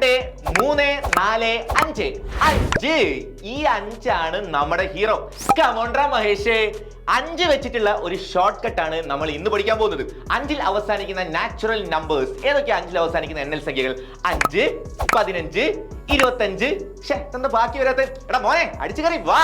നോക്കട്ടെ 3 4 5 5 ഈ 5 ആണ് നമ്മുടെ ഹീറോ. കമോൺട്രാ മഹേഷേ, 5 വെച്ചിട്ടുള്ള ഒരു ഷോർട്ട് കട്ട് ആണ് നമ്മൾ ഇന്ന് പഠിക്കാൻ പോകുന്നത്. 5ൽ അവസാനിക്കുന്ന നാച്ചുറൽ നമ്പേഴ്സ് ഏതൊക്കെയാണ്? 5ൽ അവസാനിക്കുന്ന എണ്ണൽ സംഖ്യകൾ 5 15 25. എന്താ ബാക്കി വരാത്ത? എടാ മോനെ അടിച്ചു കയറി വാ.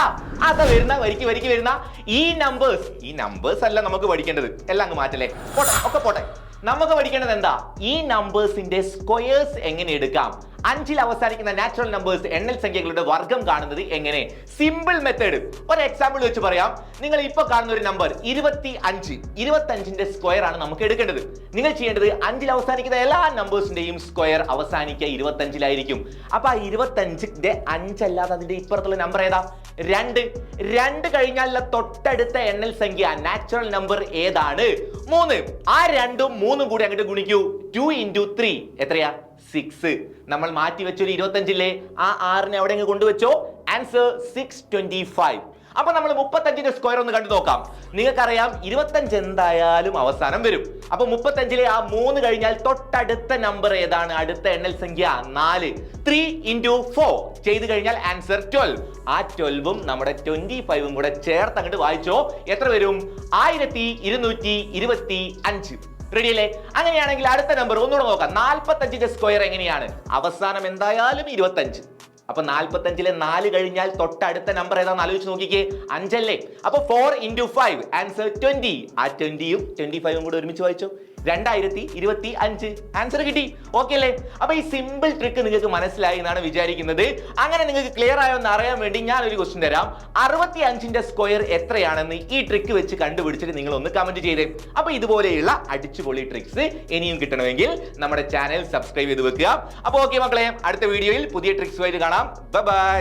അതാ വരുന്ന വരിക്ക് വരുന്ന ഈ നമ്പേഴ്സ് അല്ല നമുക്ക് പഠിക്കേണ്ടത്. എല്ലാം അങ്ങ് മാറ്റല്ലേ, പോട്ടെ, ഒക്കെ പോട്ടെ. നമുക്ക് പഠിക്കേണ്ടത് എന്താ? ഈ നമ്പേഴ്സിന്റെ സ്ക്വയേഴ്സ് എങ്ങനെ എടുക്കാം, 5ൽ അവസാനിക്കുന്ന നാച്ചുറൽ നമ്പേഴ്സ് എണ്ണൽ സംഖ്യകളുടെ വർഗം കാണുന്നത് എങ്ങനെ. Simple method. ഒരു എക്സാമ്പിൾ വെച്ച് പറയാം. നിങ്ങൾ ഇപ്പൊ കാണുന്ന ഒരു നമ്പർ 25ന്റെ സ്ക്വയർ ആണ് നമുക്ക് എടുക്കേണ്ടത്. നിങ്ങൾ ചെയ്യേണ്ടത് 5ൽ അവസാനിക്കുന്ന എല്ലാ നമ്പേഴ്സിന്റെയും സ്ക്വയർ അവസാനിക്കുക 25ലായിരിക്കും. അപ്പൊ ആ 25ന്റെ 5 അല്ലാതെ അതിന്റെ ഇപ്പുറത്തുള്ള നമ്പർ ഏതാ? 2 കഴിഞ്ഞാലുള്ള തൊട്ടടുത്ത എണ്ണൽ സംഖ്യ നാച്ചുറൽ നമ്പർ ഏതാണ്? 3. ആ 2ഉം 3ഉം കൂടി അങ്ങോട്ട് ഗുണിക്കൂ. 2 × 3 എത്രയാ? 6. നമ്മൾ മാറ്റി വെച്ചൊരു 25ല്ലേ, ആ 6നെ അവിടെ കൊണ്ടുവച്ചോ. ആൻസർ 625. അപ്പൊ നമ്മൾ 35ന്റെ സ്ക്വയർ ഒന്ന് കണ്ടു നോക്കാം. നിങ്ങൾക്കറിയാം 25 എന്തായാലും അവസാനം വരും. അപ്പൊ 35ലെ ആ 3 കഴിഞ്ഞാൽ തൊട്ടടുത്ത നമ്പർ ഏതാണ്? അടുത്ത എണ്ണൽ സംഖ്യ 4. 3 × 4 ചെയ്ത് കഴിഞ്ഞാൽ ആൻസർ 12. ആ 12ഉം നമ്മുടെ 25ഉം കൂടെ ചേർത്ത് അങ്ങോട്ട് വായിച്ചോ. എത്ര വരും? 1225. റെഡി അല്ലേ? അങ്ങനെയാണെങ്കിൽ അടുത്ത നമ്പർ ഒന്നുകൂടെ നോക്കാം. 45ന്റെ സ്ക്വയർ എങ്ങനെയാണ്? അവസാനം എന്തായാലും 25. അപ്പൊ 45ലെ 4 കഴിഞ്ഞാൽ തൊട്ടടുത്ത നമ്പർ ഏതാന്ന് ആലോചിച്ച് നോക്കിക്കേ. 5 അല്ലേ? അപ്പൊ 4 × 5 ആൻസർ 20. ആ 20യും 25ഉം കൂടെ ഒരുമിച്ച് വായിച്ചോ. 2025. ആൻസർ കിട്ടി. ഓക്കെ അല്ലേ? അപ്പൊ ഈ സിമ്പിൾ ട്രിക്ക് നിങ്ങൾക്ക് മനസ്സിലായി എന്നാണ് വിചാരിക്കുന്നത്. അങ്ങനെ നിങ്ങൾക്ക് ക്ലിയർ ആയോ എന്ന് അറിയാൻ വേണ്ടി ഞാൻ ഒരു ക്വസ്റ്റ്യൻ തരാം. 65ന്റെ സ്ക്വയർ എത്രയാണെന്ന് ഈ ട്രിക്ക് വെച്ച് കണ്ടുപിടിച്ചിട്ട് നിങ്ങൾ ഒന്ന് കമന്റ് ചെയ്തേ. അപ്പൊ ഇതുപോലെയുള്ള അടിച്ചുപൊളി ട്രിക്സ് ഇനിയും കിട്ടണമെങ്കിൽ നമ്മുടെ ചാനൽ സബ്സ്ക്രൈബ് ചെയ്ത് വെക്കുക. അപ്പൊ ഓക്കെ മക്കളെ, അടുത്ത വീഡിയോയിൽ പുതിയ ട്രിക്സുമായിട്ട് കാണാം. ബൈ.